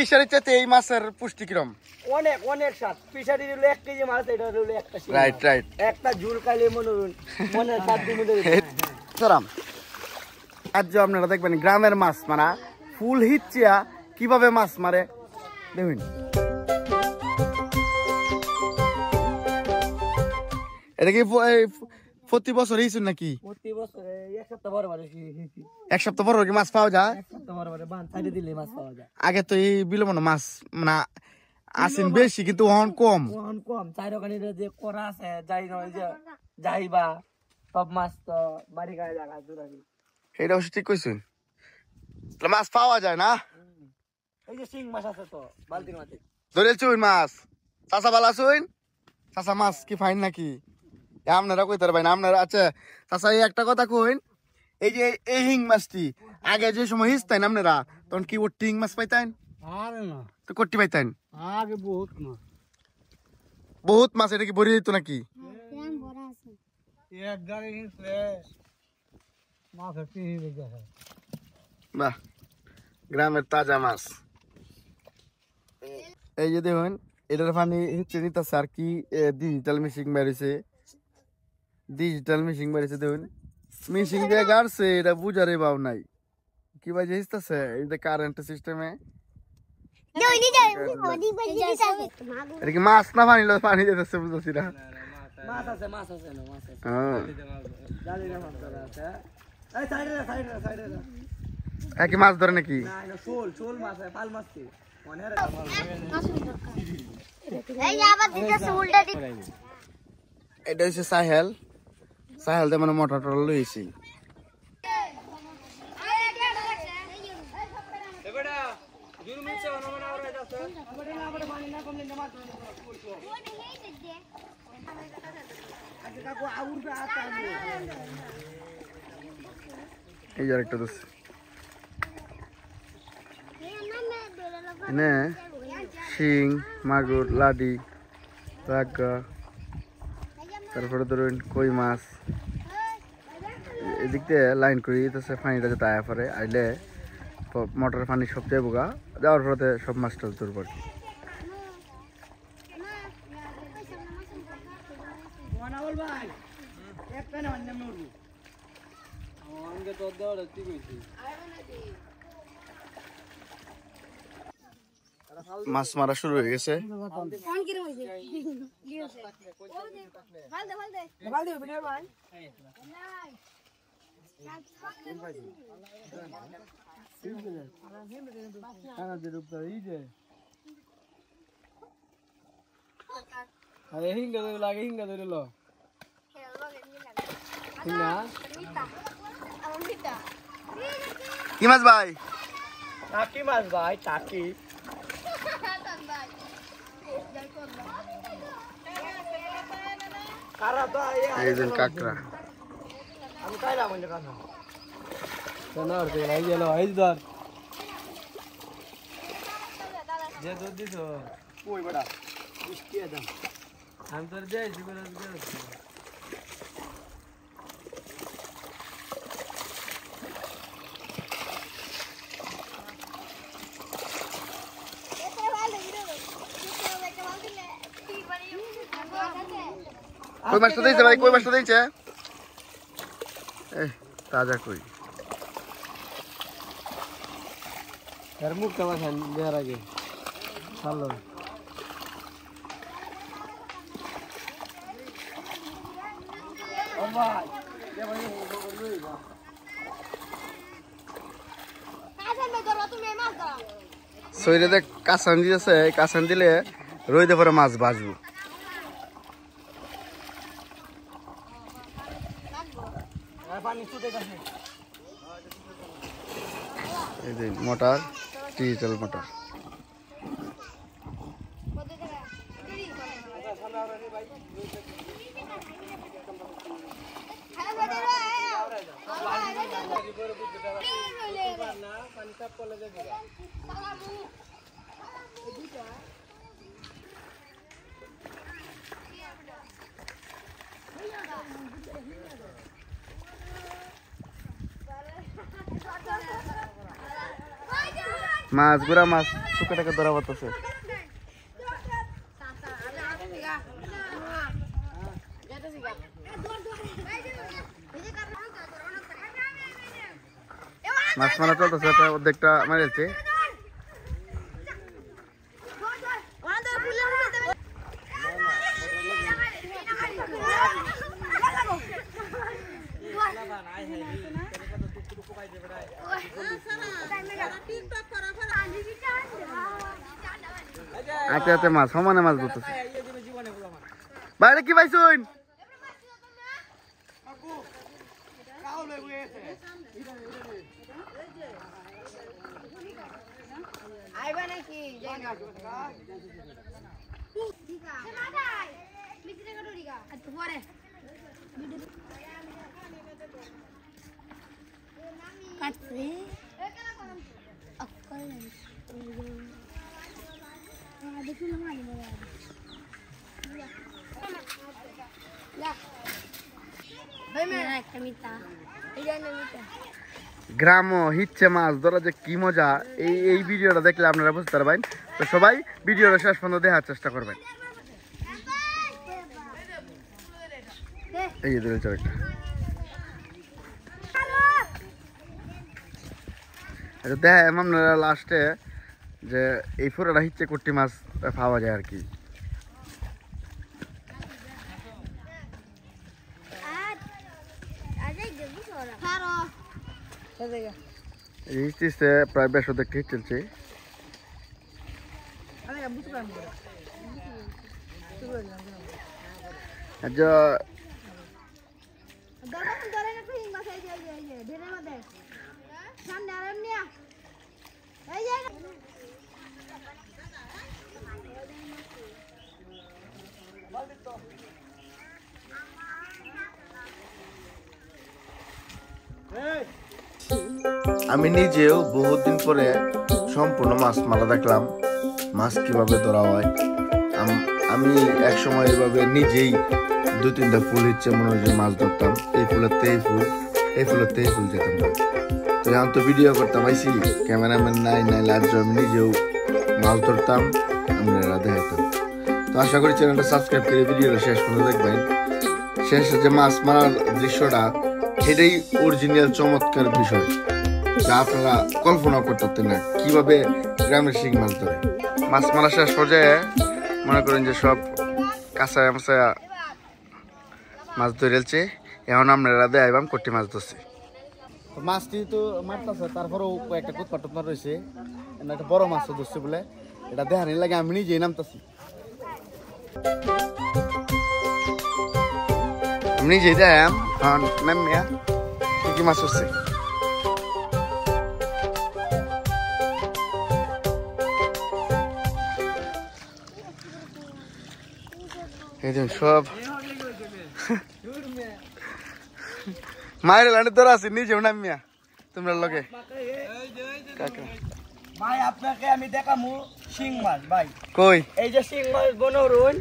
Fishery চাইতে এই মাছের পুষ্টি কিরম? অনেক অনেক স্বাদ। ফিশারি হলো 1 কেজি মাছ, এটা হলো একটা শিং। Right right. একটা ঝুল খাইলে মনের স্বাদ দিয়ে সালাম। আজ আপনারা দেখবেন গ্রামের মাছ মারা ফুল হিচ্ছিয়া কিভাবে মাছ মারে দেখুন। এটা কি প্রতি বছর হিসুন নাকি? প্রতি বছরে এক সপ্তাহ পরে এক সপ্তাহ পর কি মাছ পাওয়া যায়? এক সপ্তাহ পরে বান সাইডে দিলে মাছ পাওয়া যায়। আগে তো এই বিলম্বন মাছ মানে আসেন বেশি কিন্তু ওহন কম। ওহন কম। চাইরকানি যে করা আছে যাই নয় যে যাইবা সব মাছ তো বাড়ি গায়ে লাগা দূরানি। এটা অবশ্য ঠিক কইছেন। তাহলে মাছ পাওয়া যায় না? এই যে শিং মাছ আছে তো বালতির মাঝে। ধরে চুইন মাছ। চাচা বালা চুইন? চাচা মাছ কি ফাইন নাকি? আপনারা কইতে পারবেন আপনারা। আচ্ছা চাচা এই একটা কথা কইন, এই যে এই হিং মাছটি আগে যে সময় হিসতেন আপনারা তখন কি ও টিং মাছ পাইতেন? আরে না, তো কটি পাইতেন? আগে বহুত মাছ। বহুত মাছ। এটা কি ভরে দিত নাকি? এক গাড়ি হিসলে মাছ হচ্ছে হিসে গেছে। বাহ, গ্রামের তাজা মাছ। এই যে দেখুন এটার পানি হচ্ছে নিতেছে আর কি ডিজিটাল মেশিন বেরিয়েছে। ডিজিটাল মেশিন বেরিয়েছে দেখুন, মেশিন দিয়ে গাড়ছে এটা বুঝারে পাও নাই কি বাজে হিসতেছে এই যে কারেন্ট সিস্টেমে। এটা কি মাছ না পানি পানি দিতেছে বুঝতেছি না। মাছ আছে মাছ আছে না মাছ আছে। হ্যাঁ জানি না মাছ ধরা আছে। এই সাইডে কি মাছ ধরে নাকি? না এটা শোল মাছ আছে, পাল মাছ কি মনে রে। এই আবার দিতেছে উল্টা দিক। এটা হচ্ছে সাহেল। সাহেল দিয়ে মানে মোটর টোটর লইছি। এবারে 2 মিনিট সে মনে মনে আওরা যাচ্ছে। এবারে না বড় পানি না কমলে মাছ ধরো। আজকে কাকু আউরবে আতা আমি। এই আর একটা দোস এনে শিং, মাগুর, লাডি, রাগা, তারপরে ধরুন কই মাছ। এদিক দিয়ে লাইন করি তাছে পানিটা যাতে আয়া পরে আইলে মোটরের পানি সব যাইব গা, যাওয়ার পরে সব মাছ টাছ ধরবো আর কি। মনাউল ভাই একটা না অন্য মুরগি আমাকে তো দাও কি কইছি। মাছ মারা শুরু হয়ে গেছে। কি মাছ ভাই? টাকি মাছ ভাই, টাকি। কারা তো এই যে কাকড়া। আমি কাইলা মনে কানা সোনার তে এই গেল এই ধর যে দুধ দিছো কই বড়া 20 টাকা দাম আমি তোর যাই জীবন আজকে কই মাছটা দিয়েছে ভাই? কই মাছটা দিয়েছে? এই তাজা কই। এর মুখ কেমন খান দেয়ার আগে ভালো ও ভাই এ ভাই লইবা সইরে দেখ কাঁচান দিয়েছে, কাঁচান দিলে রইতে পরে মাছ বাজবো। এই যে মোটর, ডিজিটাল মোটর। মাছ গুড়া মাছ টুকাটাকে ধরা পড়তেছে। মাছ মারা চলতেছে, প্রায় অর্ধেকটা মারেছে। হাতে হাতে মাছ, সমানে মাছ ধরতেছে। বাইরে কি পাইছুন? গ্রাম হিচ্ছে মাছ ধরা যে কি মজা, এই ভিডিওটা দেখলে আপনারা বুঝতে পারবেন। তো সবাই ভিডিওটা শেষ পর্যন্ত দেখার চেষ্টা করবেন। এই যে একটা আচ্ছা দেখাম আপনারা লাস্টে যে এই ফুরাটা হিচ্ছে কুট্টি মাছ পাওয়া যায় আর কি। প্রায় 200 দেখতে চলছে। আমি নিজেও বহুদিন পরে সম্পূর্ণ মাছ মারা দেখলাম, মাছ কিভাবে ধরা হয়। আমি এক সময় এভাবে নিজেই 2-3টা ফুল ইচ্ছে মনে হয় মাছ ধরতাম, এই ফুলের এই ফুল, এই ফুলের এই ফুল যেতাম না। তো এখন তো ভিডিও করতাম আইসি, ক্যামেরাম্যান নাই লাইভ, আমি নিজেও মাছ ধরতাম, আমরা দেখাতাম। তো আশা করি চ্যানেলটা সাবস্ক্রাইব করে ভিডিওটা শেষ পর্যন্ত দেখবেন। শেষে যে মাছ মারার দৃশ্যটা, এটাই অরিজিনাল চমৎকার বিষয়, যা আপনারা কল্পনা করতে না কিভাবে গ্রামের শিং মাছ ধরে। মাছ মারা শেষ পর্যায়ে মনে করেন যে সব কাঁচায় মাছায় মাছ ধরেছে। এখন আমরা দেখাইবাম কটি মাছ ধরছি। মাছটি তো মারতেছে, তারপরেও কয়েকটা কুৎপাট টুৎপাট রয়েছে, একটা বড় মাছ ধরছে বলে, এটা দেখানি লাগে আমি নিজেই নামতেছি। আমি নিজেই দেখাম নামিয়া কি মাছ হচ্ছে। সব মায়ের লাইনে তোরা আছি, নিজেও নামিয়া তোমরা লগে। ভাই আপনাকে আমি দেখামু শিং মাছ ভাই। কই এই যে শিং মাছ বনরুন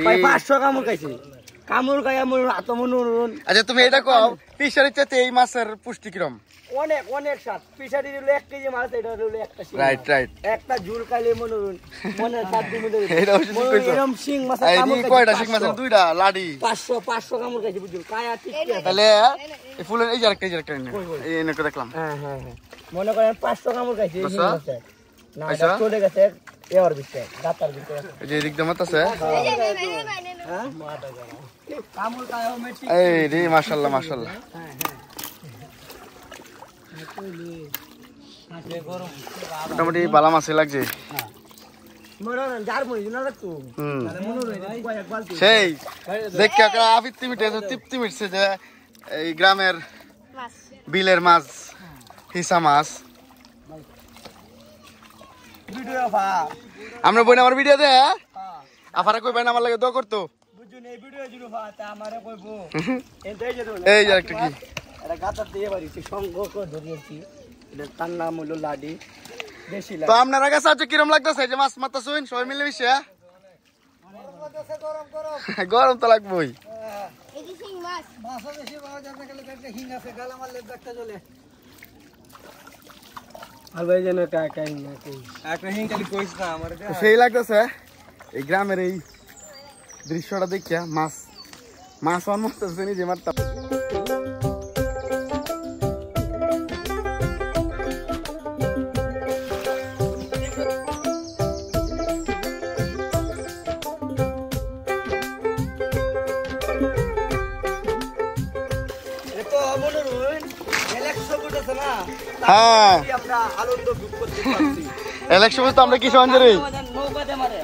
ভাই 500 কামড় খাইছে, কামড় খাই আমার হাত মনরুন। আচ্ছা তুমি এটা কও, ফিশারির চাইতে এই মাছের পুষ্টি কিরম? অনেক অনেক স্বাদ। ফিশারি হলো 1 কেজি মাছ, এটা হলো একটা শিং। রাইট রাইট, একটা ঝুল খাইলে মনরুন মনে স্বাদ দিমু দেবে। এটা হচ্ছে ঠিক কইছো। এরকম শিং মাছ এই কামড় দি কয়টা শিং মাছের? দুইটা লাডি 500 কামড় খাইছে বুঝুন, কায়া ঠিক আছে। তাহলে এই ফুলের এই যে আরেকটা এই এনেকে দেখলাম। হ্যাঁ হ্যাঁ হ্যাঁ, মনে করেন 500 কামড় খাইছে এই শিং মাছে। না আচ্ছা চলে গেছে এর ভিতরে, গাতার ভিতরে। এই যে এদিক দিয়ে মাতাছে। হ্যাঁ কামড় খায় মেটি। এই রে মাশাআল্লাহ মাশাআল্লাহ। হ্যাঁ হ্যাঁ, মোটামুটি বালা মাছই লাগছে। সেই দেখে তৃপ্তি মিটে, তৃপ্তি মিটছে যে এই গ্রামের বিলের মাছ, হিসা মাছ। আমরা বই আমার ভিডিও দে আফারা কই বাইনা আমার লাগে দোয়া করতো। এই যে একটা কি তার নাম হলো লাডি। তো আপনার কাছে আছে কিরম লাগতেছে যে মাছ মারতে শুন সবাই মিলে মিশে? গরম তো লাগবেই। আর ভাই যেন কাকাই না কই একটা হিং খালি কইছ না আমার তো সেই লাগতেছে এই গ্রামের এই দৃশ্যটা দেখিয়া মাছ মাছ অনমতেছে নিজে মারটা তো মনোরণ ইলেকশন বুঝছ না হ্যাঁ আমরা আনন্দ ভোগ করতে পারছি ইলেকশন বুঝ তো আমরা কি সঞ্জরি নৌকাতে মারে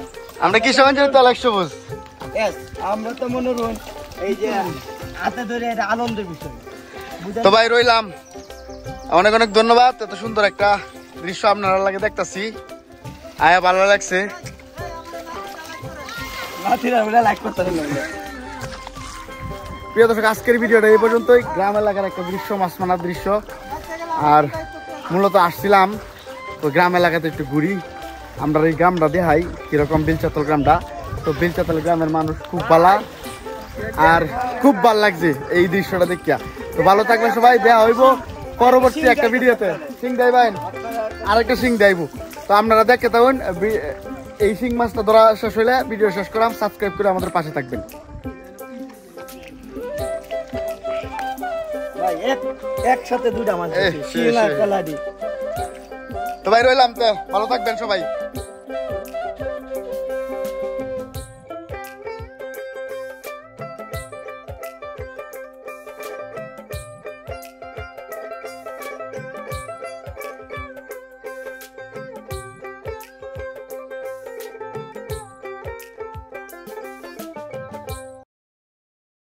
আমরা কি সঞ্জরি তো ইলেকশন বুঝ यस আমরা তো মনোরণ এই যে হাতে ধরে এটা আনন্দের বিষয় তো ভাই রইলাম অনেক অনেক ধন্যবাদ এত সুন্দর একটা দৃশ্য আপনারা লাগে দেখতাছি আয়া ভালো লাগছে নাতিরা বলে লাইক করতে হবে প্রিয় দর্শক আজকের ভিডিওটা এই পর্যন্তই গ্রাম এলাকার একটা দৃশ্য মাছ মারার দৃশ্য আর মূলত আসছিলাম তো গ্রাম এলাকাতে একটু ঘুরি আমরা এই গ্রামটা দেখাই কিরকম বেলচাতল গ্রামটা তো বেলচাতল গ্রামের মানুষ খুব ভালো আর খুব ভালো লাগছে এই দৃশ্যটা দেখিয়া তো ভালো থাকবেন সবাই দেয়া হইব পরবর্তী একটা ভিডিওতে সিং দেয় ভাই আরেকটা সিং দেয়ব তো আপনারা দেখে থাকুন এই সিং মাছটা ধরা শেষ হইলে ভিডিও শেষ করাম সাবস্ক্রাইব করে আমাদের পাশে থাকবেন ভাই একসাথে দুইটা মাছ এ, শিলা সে। কালাডি তো ভাই রইলাম তো ভালো থাকবেন সবাই